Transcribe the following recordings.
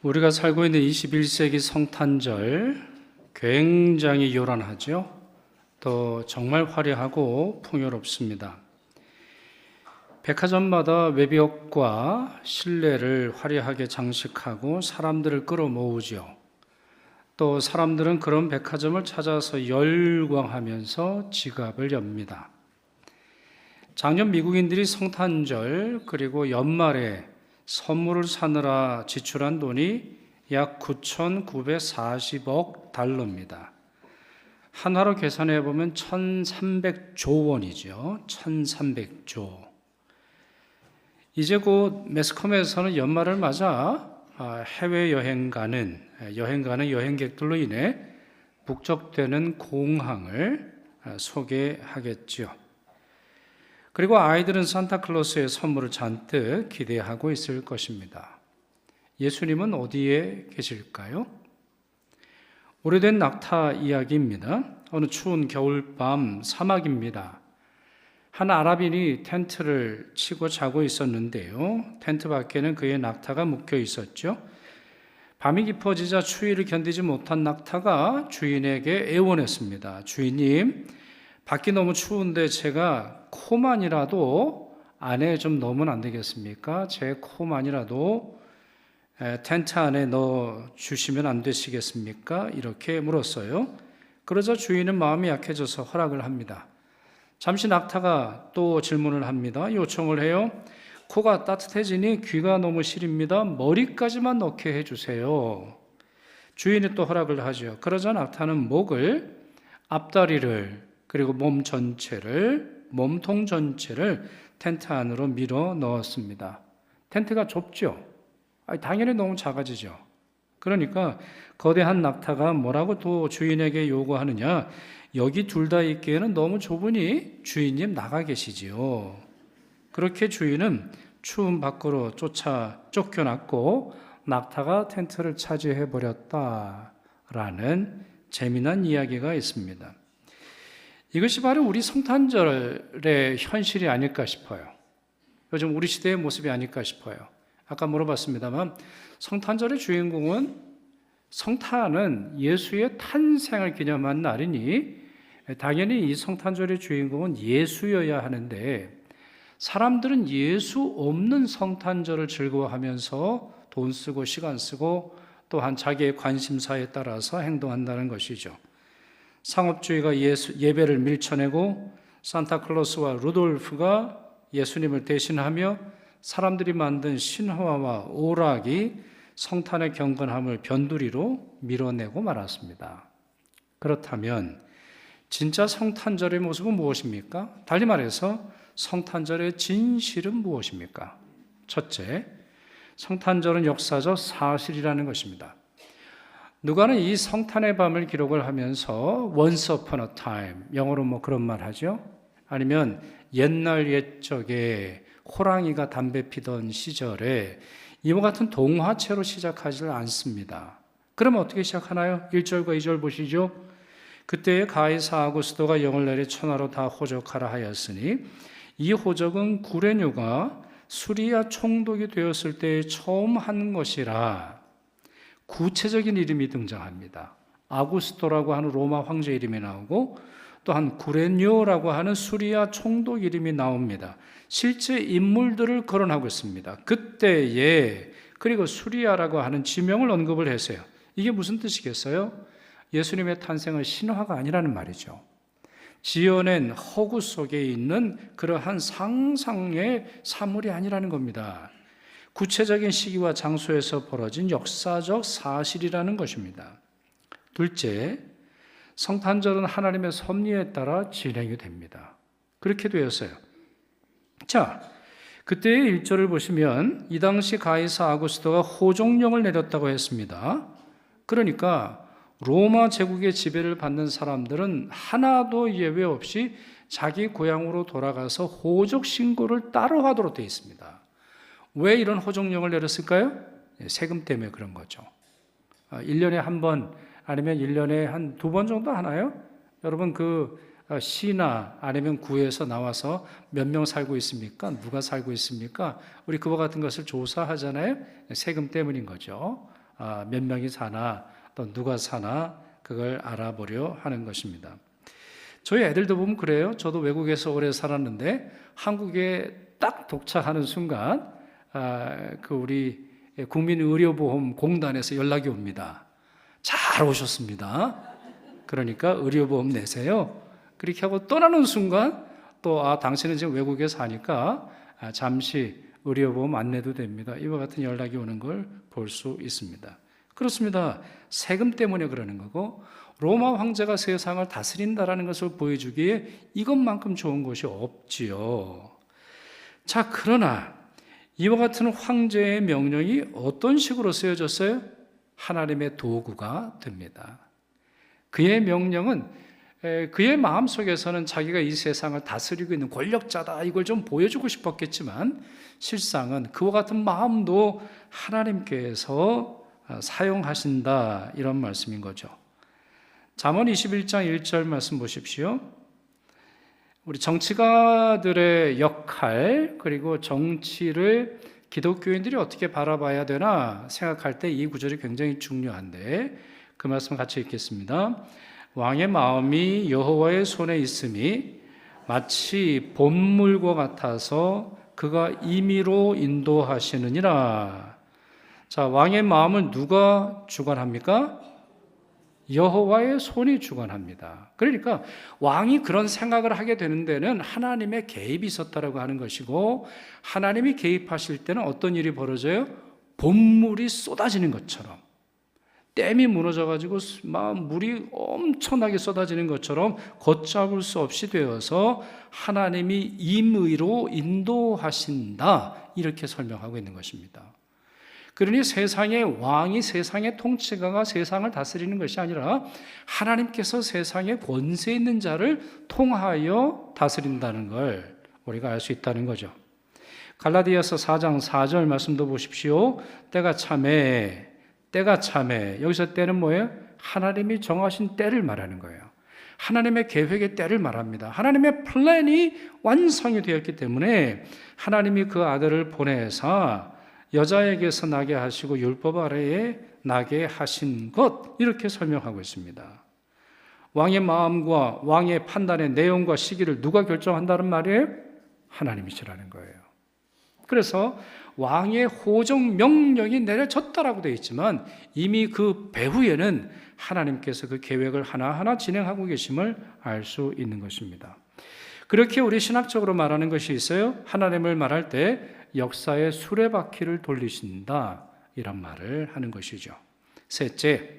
우리가 살고 있는 21세기 성탄절 굉장히 요란하죠. 또 정말 화려하고 풍요롭습니다. 백화점마다 외벽과 실내를 화려하게 장식하고 사람들을 끌어모으죠. 또 사람들은 그런 백화점을 찾아서 열광하면서 지갑을 엽니다. 작년 미국인들이 성탄절 그리고 연말에 선물을 사느라 지출한 돈이 약 9,940억 달러입니다. 한화로 계산해 보면 1,300조 원이죠. 1,300조. 이제 곧 매스컴에서는 연말을 맞아 해외여행 가는 여행객들로 인해 북적대는 공항을 소개하겠죠. 그리고 아이들은 산타클로스의 선물을 잔뜩 기대하고 있을 것입니다. 예수님은 어디에 계실까요? 오래된 낙타 이야기입니다. 어느 추운 겨울밤 사막입니다. 한 아랍인이 텐트를 치고 자고 있었는데요. 텐트 밖에는 그의 낙타가 묶여 있었죠. 밤이 깊어지자 추위를 견디지 못한 낙타가 주인에게 애원했습니다. 주인님, 밖이 너무 추운데 제가 코만이라도 안에 좀 넣으면 안 되겠습니까? 제 코만이라도 텐트 안에 넣어 주시면 안 되시겠습니까? 이렇게 물었어요. 그러자 주인은 마음이 약해져서 허락을 합니다. 잠시 낙타가 또 질문을 합니다. 요청을 해요. 코가 따뜻해지니 귀가 너무 시립니다. 머리까지만 넣게 해주세요. 주인이 또 허락을 하죠. 그러자 낙타는 목을, 앞다리를, 그리고 몸통 전체를 텐트 안으로 밀어 넣었습니다. 텐트가 좁죠? 당연히 너무 작아지죠. 그러니까 거대한 낙타가 뭐라고 또 주인에게 요구하느냐? 여기 둘 다 있기에는 너무 좁으니 주인님 나가 계시지요. 그렇게 주인은 추운 밖으로 쫓겨났고 낙타가 텐트를 차지해 버렸다라는 재미난 이야기가 있습니다. 이것이 바로 우리 성탄절의 현실이 아닐까 싶어요. 요즘 우리 시대의 모습이 아닐까 싶어요. 아까 물어봤습니다만 성탄절의 주인공은 성탄은 예수의 탄생을 기념한 날이니 당연히 이 성탄절의 주인공은 예수여야 하는데 사람들은 예수 없는 성탄절을 즐거워하면서 돈 쓰고 시간 쓰고 또한 자기의 관심사에 따라서 행동한다는 것이죠. 상업주의가 예배를 밀쳐내고 산타클로스와 루돌프가 예수님을 대신하며 사람들이 만든 신화와 오락이 성탄의 경건함을 변두리로 밀어내고 말았습니다. 그렇다면 진짜 성탄절의 모습은 무엇입니까? 달리 말해서 성탄절의 진실은 무엇입니까? 첫째, 성탄절은 역사적 사실이라는 것입니다. 누가는 이 성탄의 밤을 기록을 하면서 Once upon a time, 영어로 그런 말 하죠. 아니면 옛날 옛적에 호랑이가 담배 피던 시절에 이와 같은 동화체로 시작하지 않습니다. 그럼 어떻게 시작하나요? 1절과 2절 보시죠. 그때에 가이사 아구스도가 영을 내려 천하로 다 호적하라 하였으니 이 호적은 구레뉴가 수리아 총독이 되었을 때 처음 한 것이라 구체적인 이름이 등장합니다. 아구스토라고 하는 로마 황제 이름이 나오고 또한 구레뉴라고 하는 수리아 총독 이름이 나옵니다. 실제 인물들을 거론하고 있습니다. 그때에 그리고 수리아라고 하는 지명을 언급을 했어요. 이게 무슨 뜻이겠어요? 예수님의 탄생은 신화가 아니라는 말이죠. 지어낸 허구 속에 있는 그러한 상상의 사물이 아니라는 겁니다. 구체적인 시기와 장소에서 벌어진 역사적 사실이라는 것입니다. 둘째, 성탄절은 하나님의 섭리에 따라 진행이 됩니다. 그렇게 되었어요. 자, 그때의 1절을 보시면 이 당시 가이사 아구스토가 호종령을 내렸다고 했습니다. 그러니까 로마 제국의 지배를 받는 사람들은 하나도 예외 없이 자기 고향으로 돌아가서 호적 신고를 따로 하도록 되어 있습니다. 왜 이런 호종령을 내렸을까요? 세금 때문에 그런 거죠. 1년에 한 번 아니면 1년에 한 2번 정도 하나요? 여러분 시나 아니면 구에서 나와서 몇 명 살고 있습니까? 누가 살고 있습니까? 우리 그와 같은 것을 조사하잖아요. 세금 때문인 거죠. 몇 명이 사나 또 누가 사나 그걸 알아보려 하는 것입니다. 저희 애들도 보면 그래요. 저도 외국에서 오래 살았는데 한국에 딱 도착하는 순간 우리 국민의료보험공단에서 연락이 옵니다. 잘 오셨습니다. 그러니까 의료보험 내세요. 그렇게 하고 떠나는 순간 또 당신은 지금 외국에 사니까 잠시 의료보험 안 내도 됩니다. 이와 같은 연락이 오는 걸 볼 수 있습니다. 그렇습니다. 세금 때문에 그러는 거고 로마 황제가 세상을 다스린다라는 것을 보여주기에 이것만큼 좋은 것이 없지요. 자, 그러나 이와 같은 황제의 명령이 어떤 식으로 쓰여졌어요? 하나님의 도구가 됩니다. 그의 명령은 그의 마음속에서는 자기가 이 세상을 다스리고 있는 권력자다 이걸 좀 보여주고 싶었겠지만 실상은 그와 같은 마음도 하나님께서 사용하신다 이런 말씀인 거죠. 잠언 21장 1절 말씀 보십시오. 우리 정치가들의 역할 그리고 정치를 기독교인들이 어떻게 바라봐야 되나 생각할 때 이 구절이 굉장히 중요한데 그 말씀 같이 읽겠습니다. 왕의 마음이 여호와의 손에 있음이 마치 봄물과 같아서 그가 임의로 인도하시느니라. 자, 왕의 마음을 누가 주관합니까? 여호와의 손이 주관합니다. 그러니까 왕이 그런 생각을 하게 되는 데는 하나님의 개입이 있었다라고 하는 것이고 하나님이 개입하실 때는 어떤 일이 벌어져요? 봄물이 쏟아지는 것처럼 댐이 무너져가지고 물이 엄청나게 쏟아지는 것처럼 걷잡을 수 없이 되어서 하나님이 임의로 인도하신다 이렇게 설명하고 있는 것입니다. 그러니 세상의 왕이 세상의 통치가가 세상을 다스리는 것이 아니라 하나님께서 세상에 권세 있는 자를 통하여 다스린다는 걸 우리가 알 수 있다는 거죠. 갈라디아서 4장 4절 말씀도 보십시오. 때가 참에 여기서 때는 뭐예요? 하나님이 정하신 때를 말하는 거예요. 하나님의 계획의 때를 말합니다. 하나님의 플랜이 완성이 되었기 때문에 하나님이 그 아들을 보내사 여자에게서 나게 하시고 율법 아래에 나게 하신 것 이렇게 설명하고 있습니다. 왕의 마음과 왕의 판단의 내용과 시기를 누가 결정한다는 말이에요? 하나님이시라는 거예요. 그래서 왕의 호정 명령이 내려졌다라고 되어 있지만 이미 그 배후에는 하나님께서 그 계획을 하나하나 진행하고 계심을 알 수 있는 것입니다. 그렇게 우리 신학적으로 말하는 것이 있어요. 하나님을 말할 때 역사의 수레바퀴를 돌리신다 이런 말을 하는 것이죠. 셋째,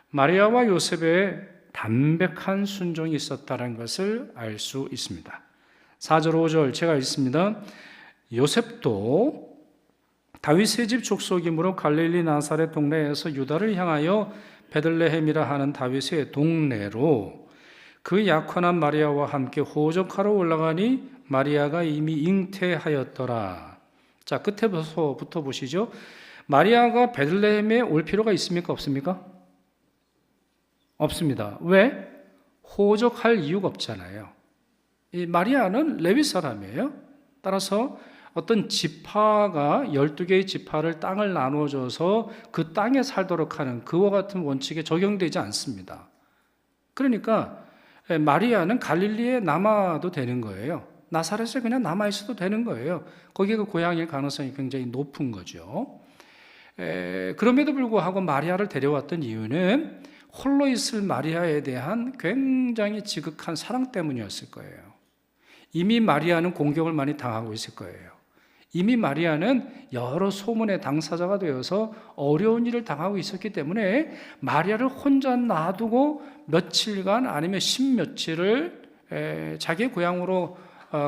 마리아와 요셉의 담백한 순종이 있었다는 것을 알 수 있습니다. 4절 5절 제가 읽습니다. 요셉도 다윗의 집 족속이므로 갈릴리 나사렛 동네에서 유다를 향하여 베들레헴이라 하는 다윗의 동네로 그 약혼한 마리아와 함께 호적하러 올라가니 마리아가 이미 잉태하였더라. 자, 끝에부터 보시죠. 마리아가 베들레헴에 올 필요가 있습니까? 없습니까? 없습니다. 왜? 호적할 이유가 없잖아요. 이 마리아는 레위 사람이에요. 따라서 어떤 지파가 12개의 지파를 땅을 나눠줘서 그 땅에 살도록 하는 그와 같은 원칙에 적용되지 않습니다. 그러니까 마리아는 갈릴리에 남아도 되는 거예요. 나사렛에 그냥 남아있어도 되는 거예요. 거기가 고향일 가능성이 굉장히 높은 거죠. 그럼에도 불구하고 마리아를 데려왔던 이유는 홀로 있을 마리아에 대한 굉장히 지극한 사랑 때문이었을 거예요. 이미 마리아는 공격을 많이 당하고 있을 거예요. 이미 마리아는 여러 소문의 당사자가 되어서 어려운 일을 당하고 있었기 때문에 마리아를 혼자 놔두고 며칠간 아니면 십며칠을 자기의 고향으로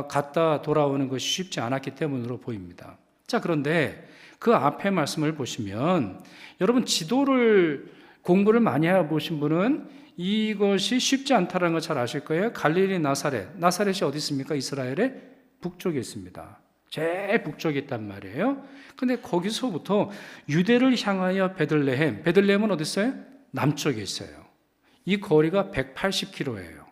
갔다 돌아오는 것이 쉽지 않았기 때문으로 보입니다. 자, 그런데 그 앞에 말씀을 보시면 여러분 지도를 공부를 많이 해보신 분은 이것이 쉽지 않다는 걸 잘 아실 거예요. 갈릴리 나사렛이 어디 있습니까? 이스라엘의 북쪽에 있습니다. 제일 북쪽에 있단 말이에요. 근데 거기서부터 유대를 향하여 베들레헴은 어디 있어요? 남쪽에 있어요. 이 거리가 180km예요.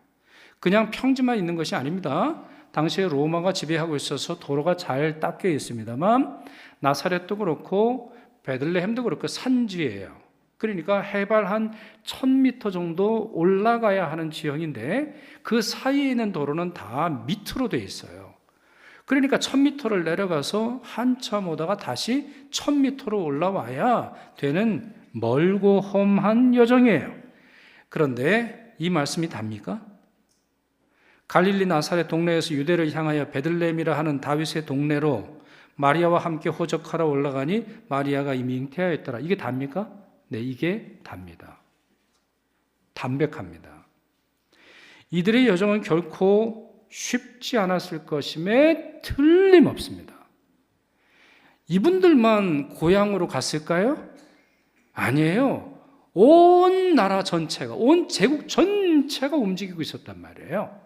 그냥 평지만 있는 것이 아닙니다. 당시에 로마가 지배하고 있어서 도로가 잘 닦여 있습니다만 나사렛도 그렇고 베들레헴도 그렇고 산지예요. 그러니까 해발 한 1000m 정도 올라가야 하는 지형인데 그 사이에 있는 도로는 다 밑으로 돼 있어요. 그러니까 1000m를 내려가서 한참 오다가 다시 1000m로 올라와야 되는 멀고 험한 여정이에요. 그런데 이 말씀이 답니까? 갈릴리 나사렛 동네에서 유대를 향하여 베들레헴이라 하는 다윗의 동네로 마리아와 함께 호적하러 올라가니 마리아가 이미 잉태하였더라. 이게 답니까? 네, 이게 답니다. 담백합니다. 이들의 여정은 결코 쉽지 않았을 것임에 틀림없습니다. 이분들만 고향으로 갔을까요? 아니에요. 온 나라 전체가, 온 제국 전체가 움직이고 있었단 말이에요.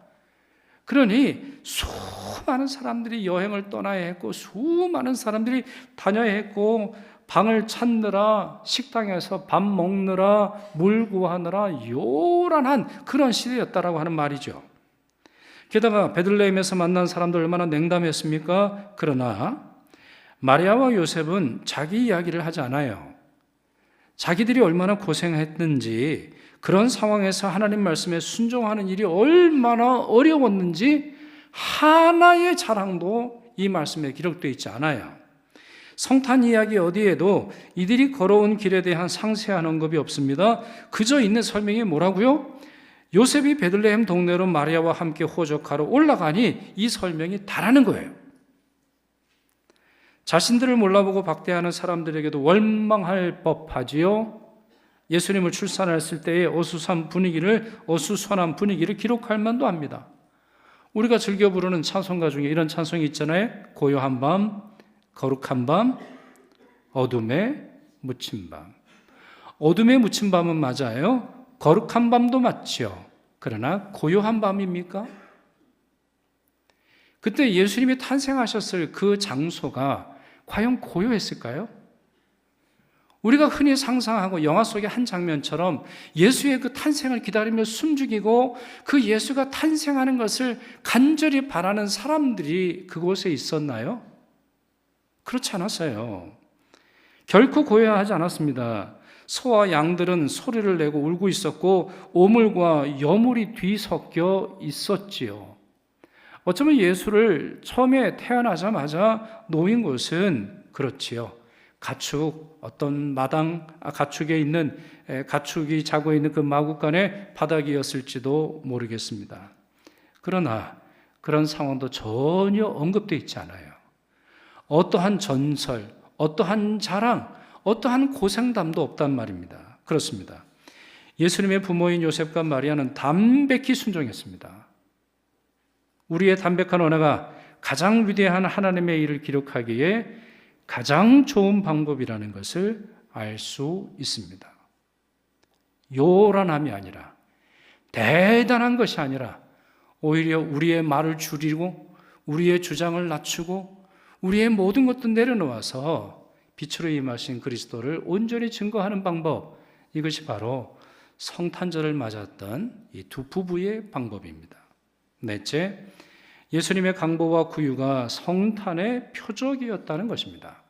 그러니 수많은 사람들이 여행을 떠나야 했고, 수많은 사람들이 다녀야 했고, 방을 찾느라, 식당에서 밥 먹느라, 물 구하느라 요란한 그런 시대였다라고 하는 말이죠. 게다가 베들레헴에서 만난 사람들 얼마나 냉담했습니까? 그러나 마리아와 요셉은 자기 이야기를 하지 않아요. 자기들이 얼마나 고생했는지, 그런 상황에서 하나님 말씀에 순종하는 일이 얼마나 어려웠는지 하나의 자랑도 이 말씀에 기록되어 있지 않아요. 성탄 이야기 어디에도 이들이 걸어온 길에 대한 상세한 언급이 없습니다. 그저 있는 설명이 뭐라고요? 요셉이 베들레헴 동네로 마리아와 함께 호적하러 올라가니 이 설명이 다라는 거예요. 자신들을 몰라보고 박대하는 사람들에게도 원망할 법하지요. 예수님을 출산했을 때의 어수선한 분위기를 기록할 만도 합니다. 우리가 즐겨 부르는 찬송가 중에 이런 찬송이 있잖아요. 고요한 밤, 거룩한 밤, 어둠에 묻힌 밤. 어둠에 묻힌 밤은 맞아요. 거룩한 밤도 맞죠. 그러나 고요한 밤입니까? 그때 예수님이 탄생하셨을 그 장소가 과연 고요했을까요? 우리가 흔히 상상하고 영화 속의 한 장면처럼 예수의 그 탄생을 기다리며 숨죽이고 그 예수가 탄생하는 것을 간절히 바라는 사람들이 그곳에 있었나요? 그렇지 않았어요. 결코 고요하지 않았습니다. 소와 양들은 소리를 내고 울고 있었고 오물과 여물이 뒤섞여 있었지요. 어쩌면 예수를 처음에 태어나자마자 놓인 곳은 그렇지요. 어떤 가축에 있는, 가축이 자고 있는 그 마구간의 바닥이었을지도 모르겠습니다. 그러나 그런 상황도 전혀 언급되어 있지 않아요. 어떠한 전설, 어떠한 자랑, 어떠한 고생담도 없단 말입니다. 그렇습니다. 예수님의 부모인 요셉과 마리아는 담백히 순종했습니다. 우리의 담백한 언어가 가장 위대한 하나님의 일을 기록하기에 가장 좋은 방법이라는 것을 알 수 있습니다. 요란함이 아니라, 대단한 것이 아니라 오히려 우리의 말을 줄이고 우리의 주장을 낮추고 우리의 모든 것도 내려놓아서 빛으로 임하신 그리스도를 온전히 증거하는 방법, 이것이 바로 성탄절을 맞았던 이 두 부부의 방법입니다. 넷째, 예수님의 강보와 구유가 성탄의 표적이었다는 것입니다.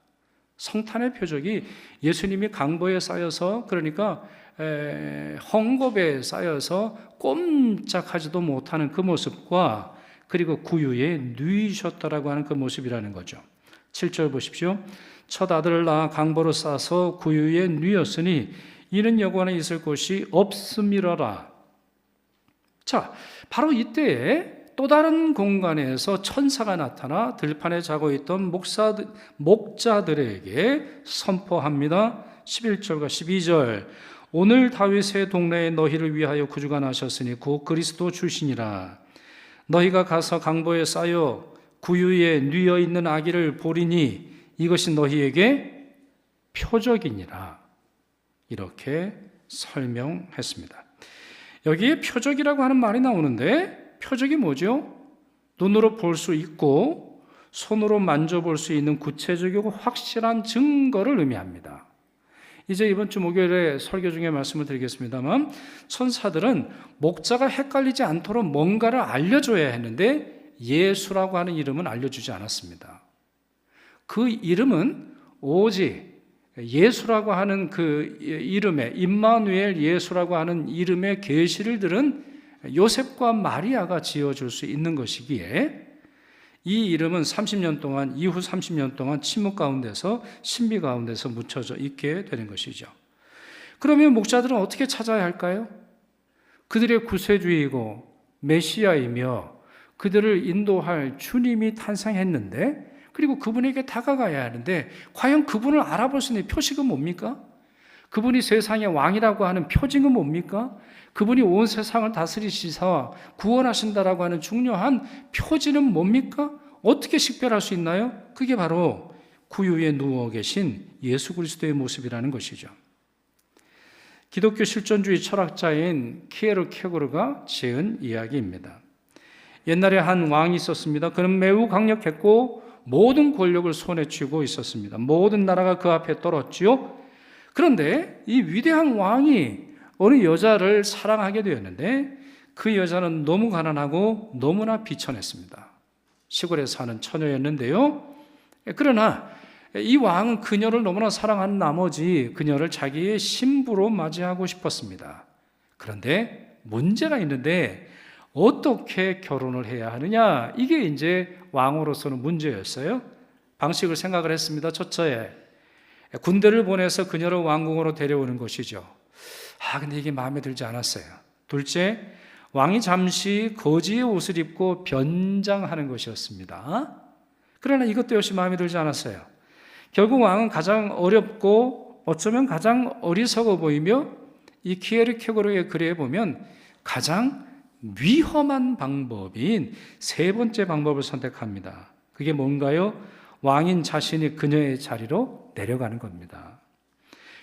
성탄의 표적이 예수님이 강보에 쌓여서, 그러니까 헝겊에 쌓여서 꼼짝하지도 못하는 그 모습과 그리고 구유에 누이셨다라고 하는 그 모습이라는 거죠. 7절 보십시오. 첫 아들을 낳아 강보로 싸서 구유에 누였으니 이는 여관에 있을 곳이 없음이러라. 자, 바로 이때에 또 다른 공간에서 천사가 나타나 들판에 자고 있던 목자들에게 선포합니다. 11절과 12절. 오늘 다윗의 동네에 너희를 위하여 구주가 나셨으니 곧 그리스도 주시니라. 너희가 가서 강보에 쌓여 구유에 누여 있는 아기를 보리니 이것이 너희에게 표적이니라. 이렇게 설명했습니다. 여기에 표적이라고 하는 말이 나오는데 표적이 뭐죠? 눈으로 볼 수 있고 손으로 만져볼 수 있는 구체적이고 확실한 증거를 의미합니다. 이제 이번 주 목요일에 설교 중에 말씀을 드리겠습니다만, 천사들은 목자가 헷갈리지 않도록 뭔가를 알려줘야 했는데 예수라고 하는 이름은 알려주지 않았습니다. 그 이름은 오직 예수라고 하는 그 이름에, 임마누엘 예수라고 하는 이름의 계시를 들은 요셉과 마리아가 지어줄 수 있는 것이기에 이 이름은 30년 동안, 이후 30년 동안 침묵 가운데서, 신비 가운데서 묻혀져 있게 되는 것이죠. 그러면 목자들은 어떻게 찾아야 할까요? 그들의 구세주이고 메시아이며 그들을 인도할 주님이 탄생했는데, 그리고 그분에게 다가가야 하는데, 과연 그분을 알아볼 수 있는 표식은 뭡니까? 그분이 세상의 왕이라고 하는 표징은 뭡니까? 그분이 온 세상을 다스리시사 구원하신다라고 하는 중요한 표지는 뭡니까? 어떻게 식별할 수 있나요? 그게 바로 구유에 누워 계신 예수 그리스도의 모습이라는 것이죠. 기독교 실존주의 철학자인 키에르케고르가 지은 이야기입니다. 옛날에 한 왕이 있었습니다. 그는 매우 강력했고 모든 권력을 손에 쥐고 있었습니다. 모든 나라가 그 앞에 떨었지요. 그런데 이 위대한 왕이 어느 여자를 사랑하게 되었는데, 그 여자는 너무 가난하고 너무나 비천했습니다. 시골에 사는 처녀였는데요. 그러나 이 왕은 그녀를 너무나 사랑하는 나머지 그녀를 자기의 신부로 맞이하고 싶었습니다. 그런데 문제가 있는데, 어떻게 결혼을 해야 하느냐, 이게 이제 왕으로서는 문제였어요. 방식을 생각을 했습니다. 첫째, 군대를 보내서 그녀를 왕궁으로 데려오는 것이죠. 근데 이게 마음에 들지 않았어요. 둘째, 왕이 잠시 거지의 옷을 입고 변장하는 것이었습니다. 그러나 이것도 역시 마음에 들지 않았어요. 결국 왕은 가장 어렵고 어쩌면 가장 어리석어 보이며, 이 키에르케고르의 글에 보면 가장 위험한 방법인 세 번째 방법을 선택합니다. 그게 뭔가요? 왕인 자신이 그녀의 자리로 내려가는 겁니다.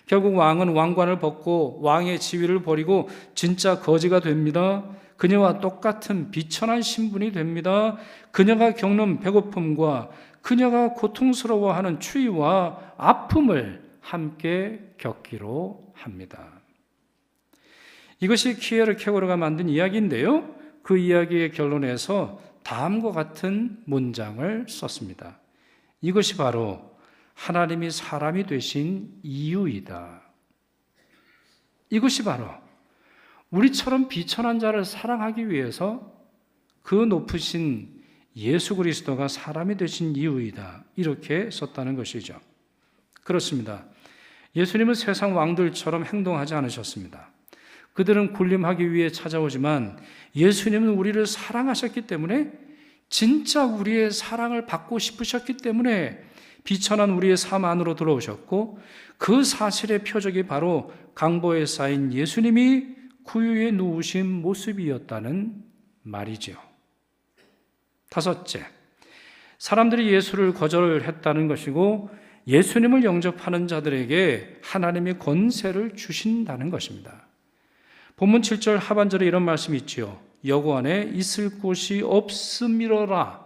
결국 왕은 왕관을 벗고 왕의 지위를 버리고 진짜 거지가 됩니다. 그녀와 똑같은 비천한 신분이 됩니다. 그녀가 겪는 배고픔과 그녀가 고통스러워하는 추위와 아픔을 함께 겪기로 합니다. 이것이 키에르케고르가 만든 이야기인데요. 그 이야기의 결론에서 다음과 같은 문장을 썼습니다. 이것이 바로 하나님이 사람이 되신 이유이다. 이것이 바로 우리처럼 비천한 자를 사랑하기 위해서 그 높으신 예수 그리스도가 사람이 되신 이유이다. 이렇게 썼다는 것이죠. 그렇습니다. 예수님은 세상 왕들처럼 행동하지 않으셨습니다. 그들은 군림하기 위해 찾아오지만 예수님은 우리를 사랑하셨기 때문에, 진짜 우리의 사랑을 받고 싶으셨기 때문에 비천한 우리의 삶 안으로 들어오셨고, 그 사실의 표적이 바로 강보에 쌓인 예수님이 구유에 누우신 모습이었다는 말이죠. 다섯째, 사람들이 예수를 거절했다는 것이고 예수님을 영접하는 자들에게 하나님이 권세를 주신다는 것입니다. 본문 7절 하반절에 이런 말씀이 있지요. 여관에 있을 곳이 없음이로라.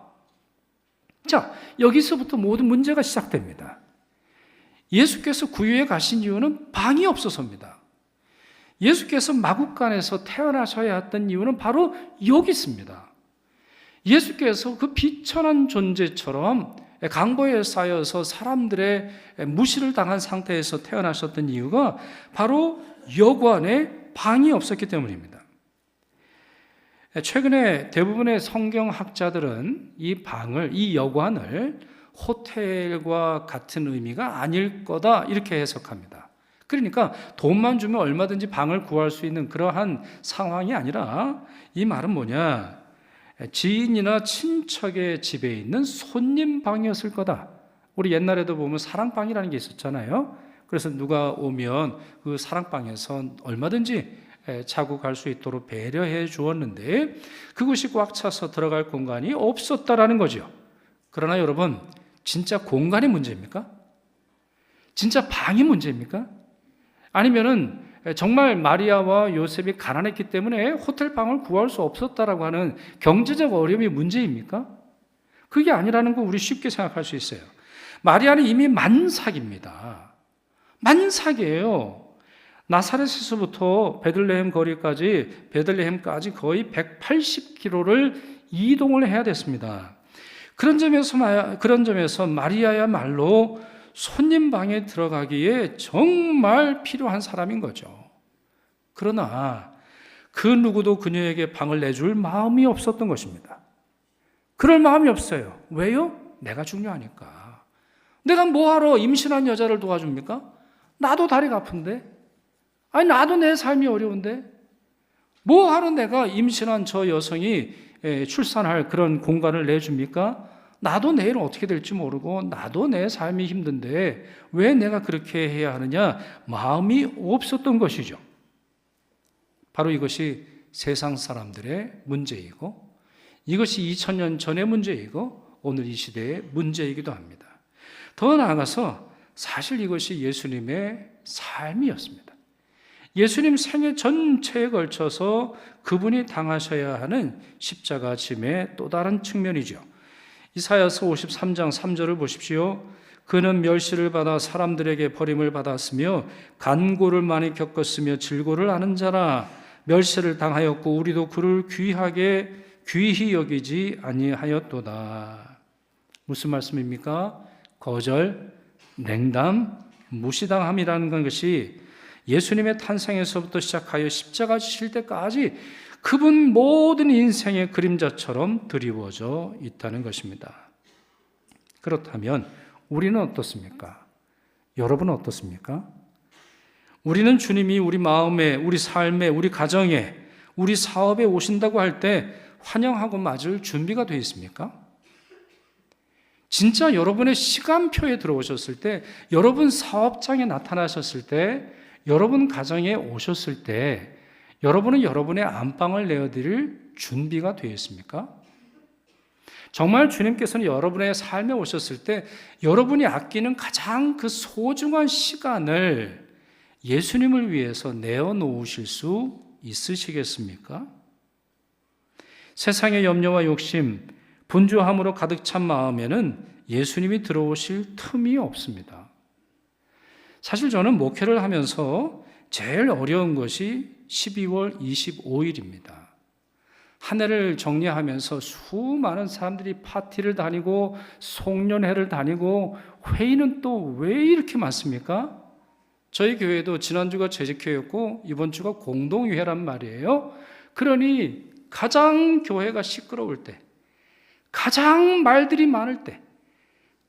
자, 여기서부터 모든 문제가 시작됩니다. 예수께서 구유에 가신 이유는 방이 없어서입니다. 예수께서 마국간에서 태어나셔야 했던 이유는 바로 여기 있습니다. 예수께서 그 비천한 존재처럼 강보에 쌓여서 사람들의 무시를 당한 상태에서 태어나셨던 이유가 바로 여관에 방이 없었기 때문입니다. 최근에 대부분의 성경학자들은 이 여관을 호텔과 같은 의미가 아닐 거다 이렇게 해석합니다. 그러니까 돈만 주면 얼마든지 방을 구할 수 있는 그러한 상황이 아니라, 이 말은 뭐냐, 지인이나 친척의 집에 있는 손님 방이었을 거다. 우리 옛날에도 보면 사랑방이라는 게 있었잖아요. 그래서 누가 오면 그 사랑방에서 얼마든지 자고 갈 수 있도록 배려해 주었는데, 그것이 꽉 차서 들어갈 공간이 없었다라는 거죠. 그러나 여러분, 진짜 공간이 문제입니까? 진짜 방이 문제입니까? 아니면은 정말 마리아와 요셉이 가난했기 때문에 호텔 방을 구할 수 없었다라고 하는 경제적 어려움이 문제입니까? 그게 아니라는 거 우리 쉽게 생각할 수 있어요. 마리아는 이미 만삭입니다. 만삭이에요. 나사렛에서부터 베들레헴까지 거의 180km를 이동을 해야 됐습니다. 그런 점에서 마리아야말로 손님 방에 들어가기에 정말 필요한 사람인 거죠. 그러나 그 누구도 그녀에게 방을 내줄 마음이 없었던 것입니다. 그럴 마음이 없어요. 왜요? 내가 중요하니까. 내가 뭐하러 임신한 여자를 도와줍니까? 나도 다리가 아픈데? 아니, 나도 내 삶이 어려운데? 뭐하러 내가 임신한 저 여성이 출산할 그런 공간을 내줍니까? 나도 내일 어떻게 될지 모르고 나도 내 삶이 힘든데 왜 내가 그렇게 해야 하느냐? 마음이 없었던 것이죠. 바로 이것이 세상 사람들의 문제이고 이것이 2000년 전의 문제이고 오늘 이 시대의 문제이기도 합니다. 더 나아가서 사실 이것이 예수님의 삶이었습니다. 예수님 생애 전체에 걸쳐서 그분이 당하셔야 하는 십자가 짐의 또 다른 측면이죠. 이사야서 53장 3절을 보십시오. 그는 멸시를 받아 사람들에게 버림을 받았으며 간고를 많이 겪었으며 질고를 아는 자라. 멸시를 당하였고 우리도 그를 귀히 여기지 아니하였도다. 무슨 말씀입니까? 거절, 냉담, 무시당함이라는 것이 예수님의 탄생에서부터 시작하여 십자가 지실 때까지 그분 모든 인생의 그림자처럼 드리워져 있다는 것입니다. 그렇다면 우리는 어떻습니까? 여러분은 어떻습니까? 우리는 주님이 우리 마음에, 우리 삶에, 우리 가정에, 우리 사업에 오신다고 할 때 환영하고 맞을 준비가 되어 있습니까? 진짜 여러분의 시간표에 들어오셨을 때, 여러분 사업장에 나타나셨을 때, 여러분 가정에 오셨을 때 여러분은 여러분의 안방을 내어드릴 준비가 되어 있습니까? 정말 주님께서는 여러분의 삶에 오셨을 때 여러분이 아끼는 가장 그 소중한 시간을 예수님을 위해서 내어놓으실 수 있으시겠습니까? 세상의 염려와 욕심, 분주함으로 가득 찬 마음에는 예수님이 들어오실 틈이 없습니다. 사실 저는 목회를 하면서 제일 어려운 것이 12월 25일입니다. 한 해를 정리하면서 수많은 사람들이 파티를 다니고 송년회를 다니고 회의는 또 왜 이렇게 많습니까? 저희 교회도 지난주가 재직회였고 이번 주가 공동회란 말이에요. 그러니 가장 교회가 시끄러울 때, 가장 말들이 많을 때,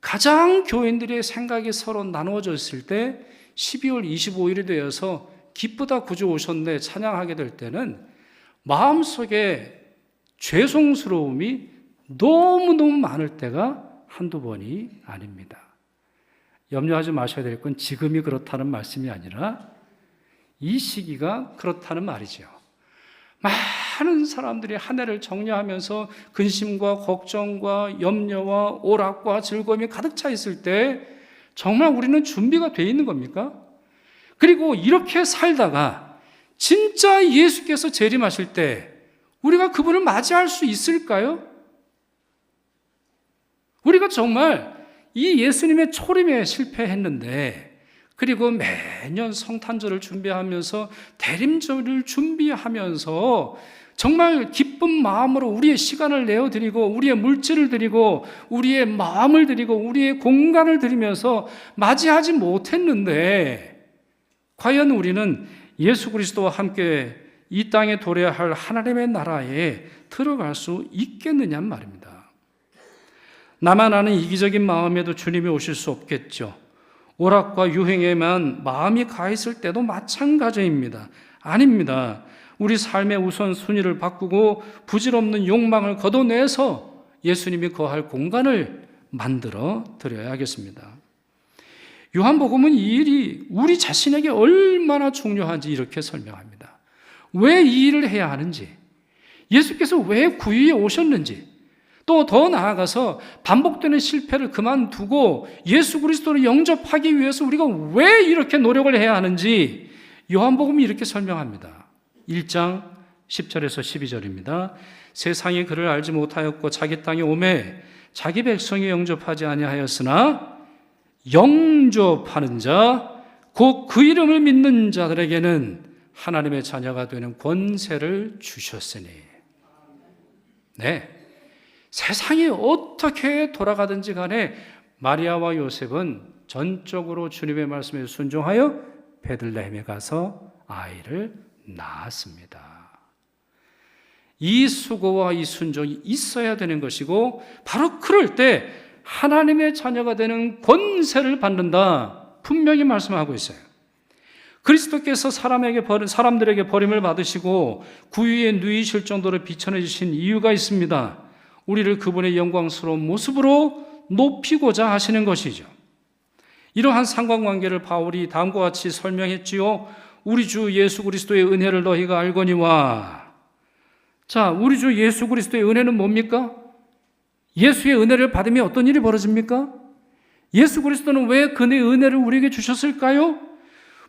가장 교인들의 생각이 서로 나누어졌을 때 12월 25일이 되어서 기쁘다 구주 오셨네 찬양하게 될 때는 마음속에 죄송스러움이 너무너무 많을 때가 한두 번이 아닙니다. 염려하지 마셔야 될 건 지금이 그렇다는 말씀이 아니라 이 시기가 그렇다는 말이죠. 많은 사람들이 한 해를 정리하면서 근심과 걱정과 염려와 오락과 즐거움이 가득 차 있을 때 정말 우리는 준비가 되어 있는 겁니까? 그리고 이렇게 살다가 진짜 예수께서 재림하실 때 우리가 그분을 맞이할 수 있을까요? 우리가 정말 이 예수님의 초림에 실패했는데 그리고 매년 성탄절을 준비하면서 대림절을 준비하면서 정말 기쁜 마음으로 우리의 시간을 내어드리고 우리의 물질을 드리고 우리의 마음을 드리고 우리의 공간을 드리면서 맞이하지 못했는데 과연 우리는 예수 그리스도와 함께 이 땅에 도래해야 할 하나님의 나라에 들어갈 수 있겠느냐는 말입니다. 나만 아는 이기적인 마음에도 주님이 오실 수 없겠죠. 오락과 유행에만 마음이 가 있을 때도 마찬가지입니다. 아닙니다. 우리 삶의 우선순위를 바꾸고 부질없는 욕망을 걷어내서 예수님이 거할 공간을 만들어 드려야겠습니다. 요한복음은 이 일이 우리 자신에게 얼마나 중요한지 이렇게 설명합니다. 왜 이 일을 해야 하는지, 예수께서 왜 구유에 오셨는지, 또 더 나아가서 반복되는 실패를 그만두고 예수 그리스도를 영접하기 위해서 우리가 왜 이렇게 노력을 해야 하는지 요한복음이 이렇게 설명합니다. 1장 10절에서 12절입니다. 세상이 그를 알지 못하였고 자기 땅에 오매 자기 백성이 영접하지 아니하였으나 영접하는 자, 곧 그 이름을 믿는 자들에게는 하나님의 자녀가 되는 권세를 주셨으니. 네, 세상이 어떻게 돌아가든지 간에 마리아와 요셉은 전적으로 주님의 말씀에 순종하여 베들레헴에 가서 아이를 낳았습니다. 이 수고와 이 순종이 있어야 되는 것이고, 바로 그럴 때 하나님의 자녀가 되는 권세를 받는다, 분명히 말씀하고 있어요. 그리스도께서 사람들에게 버림을 받으시고 구유에 누이실 정도로 비천해주신 이유가 있습니다. 우리를 그분의 영광스러운 모습으로 높이고자 하시는 것이죠. 이러한 상관관계를 바울이 다음과 같이 설명했지요. 우리 주 예수 그리스도의 은혜를 너희가 알거니와. 자, 우리 주 예수 그리스도의 은혜는 뭡니까? 예수의 은혜를 받으면 어떤 일이 벌어집니까? 예수 그리스도는 왜 그의 은혜를 우리에게 주셨을까요?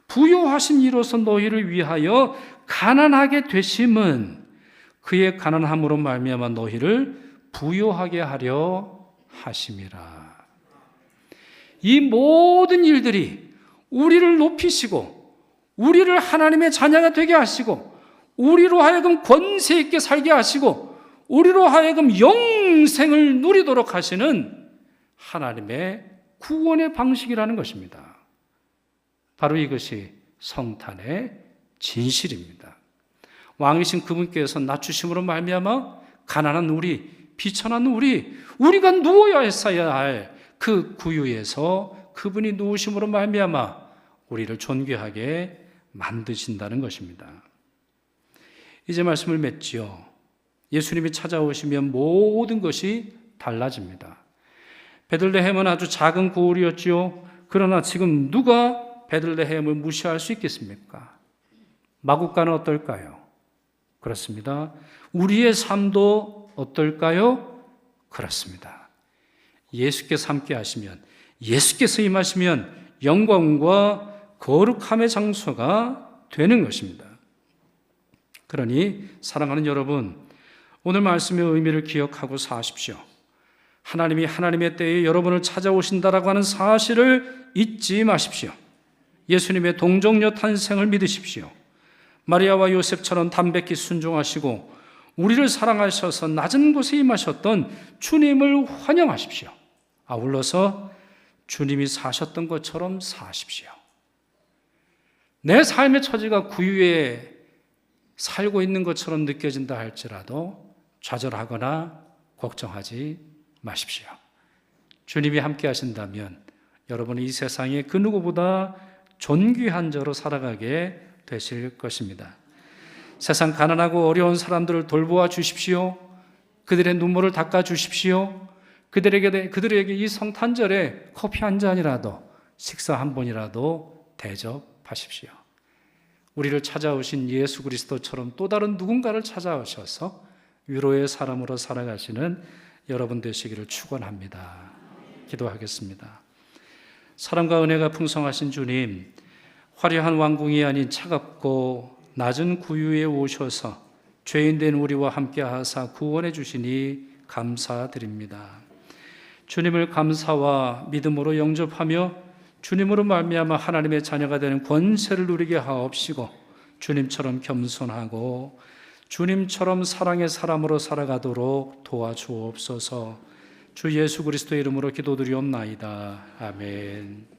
부요하신 이로서 너희를 위하여 가난하게 되심은 그의 가난함으로 말미암아 너희를 부요하게 하려 하심이라. 이 모든 일들이 우리를 높이시고 우리를 하나님의 자녀가 되게 하시고 우리로 하여금 권세 있게 살게 하시고 우리로 하여금 영생을 누리도록 하시는 하나님의 구원의 방식이라는 것입니다. 바로 이것이 성탄의 진실입니다. 왕이신 그분께서 낮추심으로 말미암아 가난한 우리, 비천한 우리가 누워야 했어야 할 그 구유에서 그분이 누우심으로 말미암아 우리를 존귀하게 만드신다는 것입니다. 이제 말씀을 맺지요. 예수님이 찾아오시면 모든 것이 달라집니다. 베들레헴은 아주 작은 고을이었지요. 그러나 지금 누가 베들레헴을 무시할 수 있겠습니까? 마국간은 어떨까요? 그렇습니다. 우리의 삶도 어떨까요? 그렇습니다. 예수께서 함께 하시면, 예수께서 임하시면 영광과 거룩함의 장소가 되는 것입니다. 그러니 사랑하는 여러분, 오늘 말씀의 의미를 기억하고 사십시오. 하나님이 하나님의 때에 여러분을 찾아오신다라고 하는 사실을 잊지 마십시오. 예수님의 동정녀 탄생을 믿으십시오. 마리아와 요셉처럼 담백히 순종하시고 우리를 사랑하셔서 낮은 곳에 임하셨던 주님을 환영하십시오. 아울러서 주님이 사셨던 것처럼 사십시오. 내 삶의 처지가 구유에 살고 있는 것처럼 느껴진다 할지라도 좌절하거나 걱정하지 마십시오. 주님이 함께 하신다면 여러분은 이 세상에 그 누구보다 존귀한 자로 살아가게 되실 것입니다. 세상 가난하고 어려운 사람들을 돌보아 주십시오. 그들의 눈물을 닦아 주십시오. 그들에게 이 성탄절에 커피 한 잔이라도, 식사 한 번이라도 대접하십시오. 우리를 찾아오신 예수 그리스도처럼 또 다른 누군가를 찾아오셔서 위로의 사람으로 살아가시는 여러분 되시기를 축원합니다. 기도하겠습니다. 사랑과 은혜가 풍성하신 주님, 화려한 왕궁이 아닌 차갑고 낮은 구유에 오셔서 죄인된 우리와 함께 하사 구원해 주시니 감사드립니다. 주님을 감사와 믿음으로 영접하며 주님으로 말미암아 하나님의 자녀가 되는 권세를 누리게 하옵시고 주님처럼 겸손하고 주님처럼 사랑의 사람으로 살아가도록 도와주옵소서. 주 예수 그리스도의 이름으로 기도드리옵나이다. 아멘.